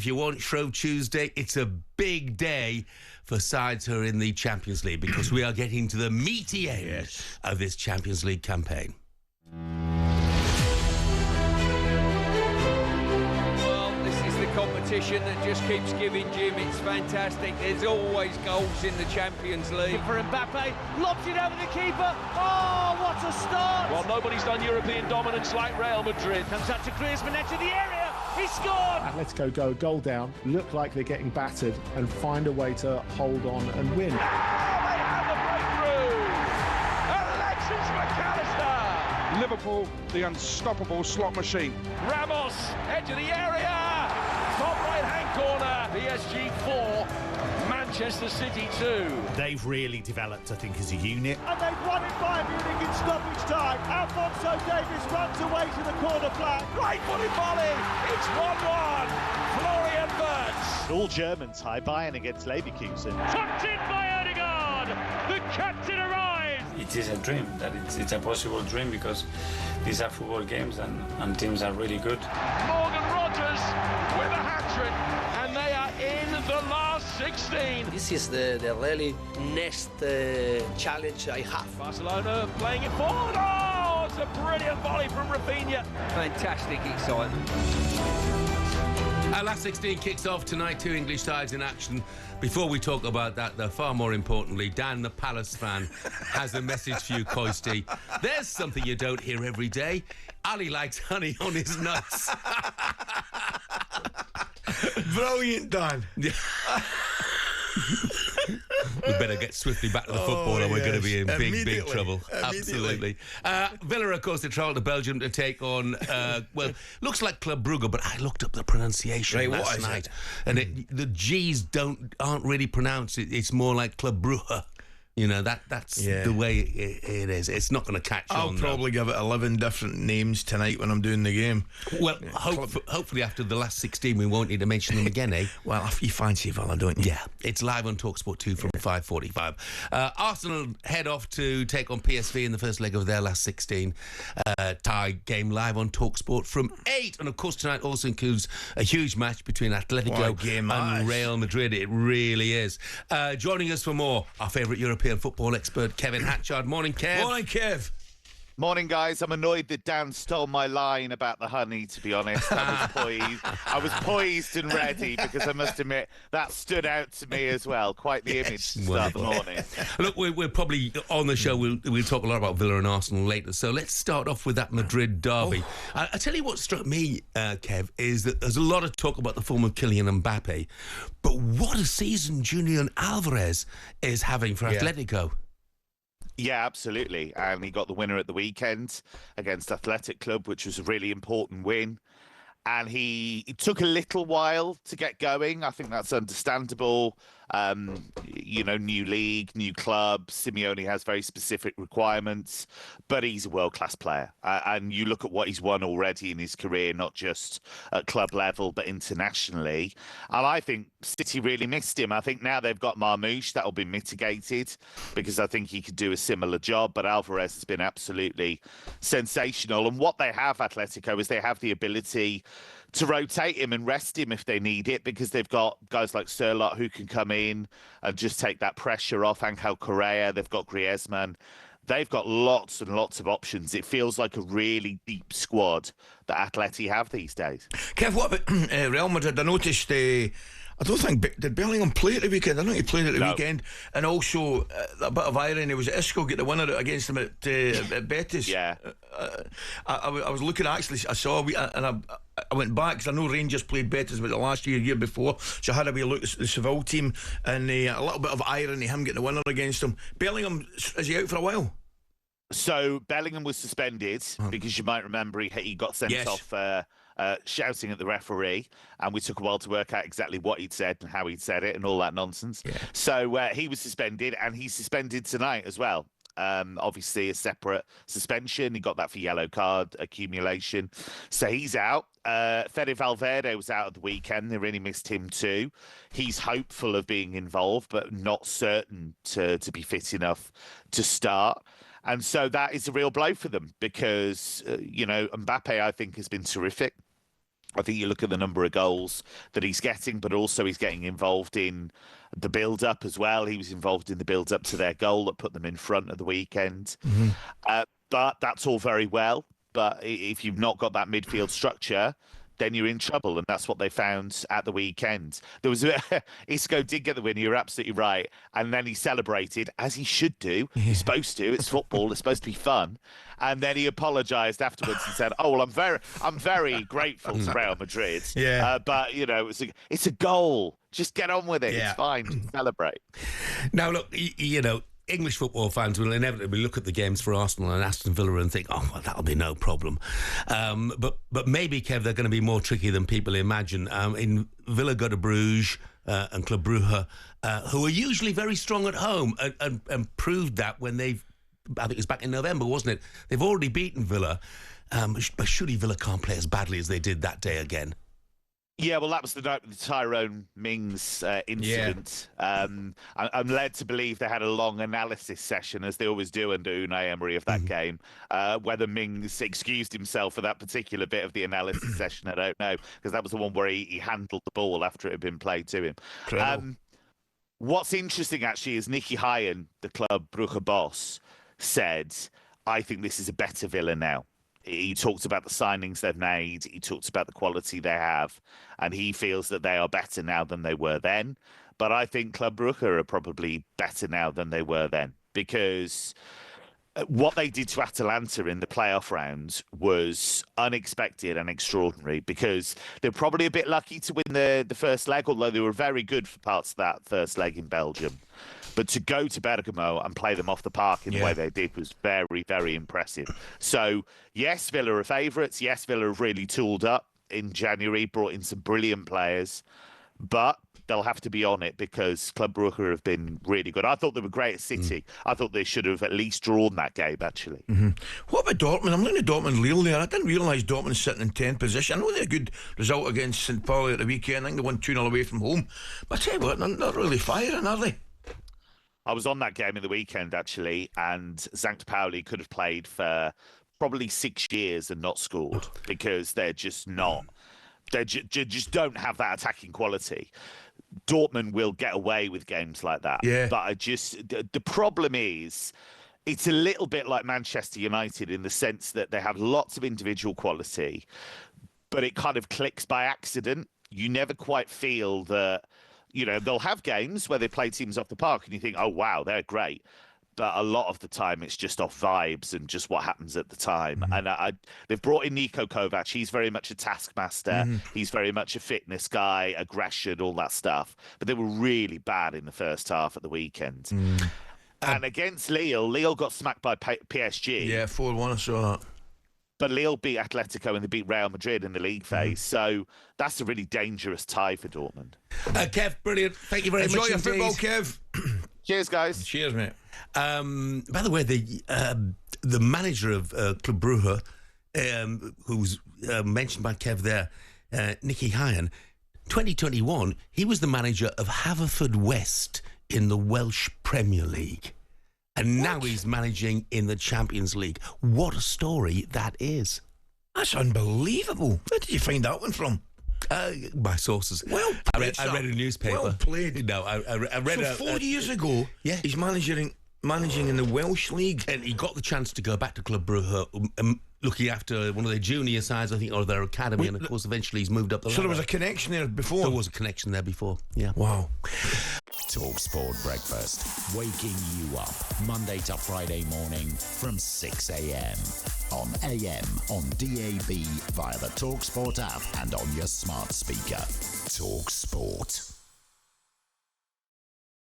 if you want Shrove Tuesday, it's a big day for sides who are in the Champions League because we are getting to the meaty end of this Champions League campaign. Competition that just keeps giving, Jim. It's fantastic. There's always goals in the Champions League. For Mbappe, lobs it over the keeper. Oh, what a start! Well, nobody's done European dominance like Real Madrid. Comes out to Griezmann, into the area. He scored! Atletico go goal down, look like they're getting battered, and find a way to hold on and win. Oh, they have the breakthrough! Alexis McAllister! Liverpool, the unstoppable slot machine. Ramos, edge of the area! Top right-hand corner, PSG 4, Manchester City 2. They've really developed, I think, as a unit. And they've won it by Munich in stoppage time. Alphonso Davies runs away to the corner flag. Right-footed volley, it's 1-1. Florian Wirtz. All German tie, Bayern against Leverkusen. Tucked in by Odegaard, the captain arrives. It is a dream, that it's a possible dream because these are football games and teams are really good. Morgan Rogers with a hat-trick, and they are in the last 16. This is the really next challenge I have. Barcelona playing it forward. Oh, it's a brilliant volley from Rafinha. Fantastic excitement. Our last 16 kicks off tonight, 2 English sides in action. Before we talk about that, though, far more importantly, Dan, the Palace fan, has a message for you, Coisty. There's something you don't hear every day. Ali likes honey on his nuts. Brilliant, Dan. We better get swiftly back to the football or we're going to be in big trouble. Absolutely. Villa, of course, they travelled to Belgium to take on, looks like Club Brugge, but I looked up the pronunciation last night. And the G's aren't really pronounced. It's more like Club Brugge. You know, that's the way it is. It's not going to catch on. I'll probably give it 11 different names tonight when I'm doing the game. Well, hopefully after the last 16 we won't need to mention them again, eh? Well, you fancy Villa, don't you? Yeah, it's live on talkSPORT 2 from 5:45. Arsenal head off to take on PSV in the first leg of their last 16. Tie game live on talkSPORT from 8. And of course tonight also includes a huge match between Atletico and Real Madrid. It really is. Joining us for more, our favourite European football expert, Kevin Hatchard. Morning, Kev. Morning, Kev. Morning, guys. I'm annoyed that Dan stole my line about the honey, to be honest. I was poised and ready because I must admit that stood out to me as well. Quite the image to start the morning. Look, we're probably on the show. We'll talk a lot about Villa and Arsenal later. So let's start off with that Madrid derby. I tell you what struck me, Kev, is that there's a lot of talk about the form of Kylian Mbappe, but what a season Julian Alvarez is having for Atletico. Yeah, absolutely. And he got the winner at the weekend against Athletic Club, which was a really important win. And it took a little while to get going. I think that's understandable. New league, new club. Simeone has very specific requirements, but he's a world-class player. And you look at what he's won already in his career, not just at club level, but internationally. And I think City really missed him. I think now they've got Marmoush, that'll be mitigated because I think he could do a similar job. But Alvarez has been absolutely sensational. And what they have, Atletico, is they have the ability to rotate him and rest him if they need it, because they've got guys like Sørloth who can come in and just take that pressure off. Angel Correa, they've got Griezmann. They've got lots and lots of options. It feels like a really deep squad that Atleti have these days. Kev, what about Real Madrid? I noticed I don't think, did Bellingham play at the weekend? I know he played at the weekend. And also, a bit of irony, was Isco get the winner against him at Betis? Yeah. I was looking, actually, I saw, and I went back, because I know Rangers played Betis about the last year before, so I had a wee look at the Seville team, and a little bit of irony, him getting the winner against him. Bellingham, is he out for a while? So Bellingham was suspended because you might remember he got sent off shouting at the referee, and we took a while to work out exactly what he'd said and how he'd said it and all that nonsense. Yeah. So he was suspended, and he's suspended tonight as well. Obviously a separate suspension. He got that for yellow card accumulation. So he's out. Fede Valverde was out at the weekend. They really missed him too. He's hopeful of being involved, but not certain to be fit enough to start. And so that is a real blow for them because, Mbappe, I think, has been terrific. I think you look at the number of goals that he's getting, but also he's getting involved in the build-up as well. He was involved in the build-up to their goal that put them in front at the weekend. But that's all very well. But if you've not got that midfield structure, then you're in trouble, and that's what they found at the weekend. There was Isco did get the win. You're absolutely right, and then he celebrated as he should do. He's supposed to. It's football. It's supposed to be fun. And then he apologised afterwards and said, "Oh well, I'm very grateful to Real Madrid. But you know, it's a goal. Just get on with it. It's fine. Just celebrate." Now look, you know, English football fans will inevitably look at the games for Arsenal and Aston Villa and think, oh, well, that'll be no problem. But maybe, Kev, they're going to be more tricky than people imagine. In Villa go to Brugge and Club Brugge, who are usually very strong at home and proved that when they've, I think it was back in November, wasn't it? They've already beaten Villa, but surely Villa can't play as badly as they did that day again. Yeah, well, that was the Tyrone Mings incident. I'm led to believe they had a long analysis session, as they always do under Unai Emery, of that game. Whether Mings excused himself for that particular bit of the analysis session, I don't know, because that was the one where he handled the ball after it had been played to him. What's interesting, actually, is Nicky Hyen, the Club Brugge boss, said, I think this is a better Villa now. He talked about the signings they've made. He talked about the quality they have. And he feels that they are better now than they were then. But I think Club Brugge are probably better now than they were then. Because what they did to Atalanta in the playoff round was unexpected and extraordinary. Because they're probably a bit lucky to win the first leg, although they were very good for parts of that first leg in Belgium. But to go to Bergamo and play them off the park in the way they did was very, very impressive. So, yes, Villa are favourites. Yes, Villa have really tooled up in January, brought in some brilliant players. But they'll have to be on it because Club Brugge have been really good. I thought they were great at City. I thought they should have at least drawn that game, actually. What about Dortmund? I'm looking at Dortmund Lille there. I didn't realise Dortmund sitting in 10th position. I know they had a good result against St. Pauli at the weekend. I think they won 2-0 away from home. But I tell you what, they're not really firing, are they? I was on that game in the weekend, actually, and St. Pauli could have played for probably 6 years and not scored because they're just not. They just don't have that attacking quality. Dortmund will get away with games like that. But the problem is, it's a little bit like Manchester United in the sense that they have lots of individual quality, but it kind of clicks by accident. You never quite feel that. You know, they'll have games where they play teams off the park and you think, oh, wow, they're great. But a lot of the time, it's just off vibes and just what happens at the time. And they've brought in Niko Kovac. He's very much a taskmaster. He's very much a fitness guy, aggression, all that stuff. But they were really bad in the first half at the weekend. And against Lille got smacked by PSG. Yeah, 4-1, I saw that. But Lille beat Atletico and they beat Real Madrid in the league phase. So that's a really dangerous tie for Dortmund. Kev, brilliant. Thank you very much. Enjoy your football, Kev. Cheers, guys. Cheers, mate. By the way, the manager of Club Brugge, who's mentioned by Kev there, Nicky Hyen, 2021, he was the manager of Haverfordwest in the Welsh Premier League. And now he's managing in the Champions League. What a story that is. That's unbelievable. Where did you find that one from? My sources. Well played, I read a newspaper. Well played. No, I read so 4 years ago, he's managing in the Welsh League. And he got the chance to go back to Club Brugge, looking after one of their junior sides, I think, or their academy. And, of course, eventually he's moved up the ladder. So there was a connection there before? There was a connection there before, yeah. Wow. talkSPORT Breakfast, waking you up Monday to Friday morning from 6 a.m. on AM, on DAB, via the talkSPORT app and on your smart speaker. talkSPORT.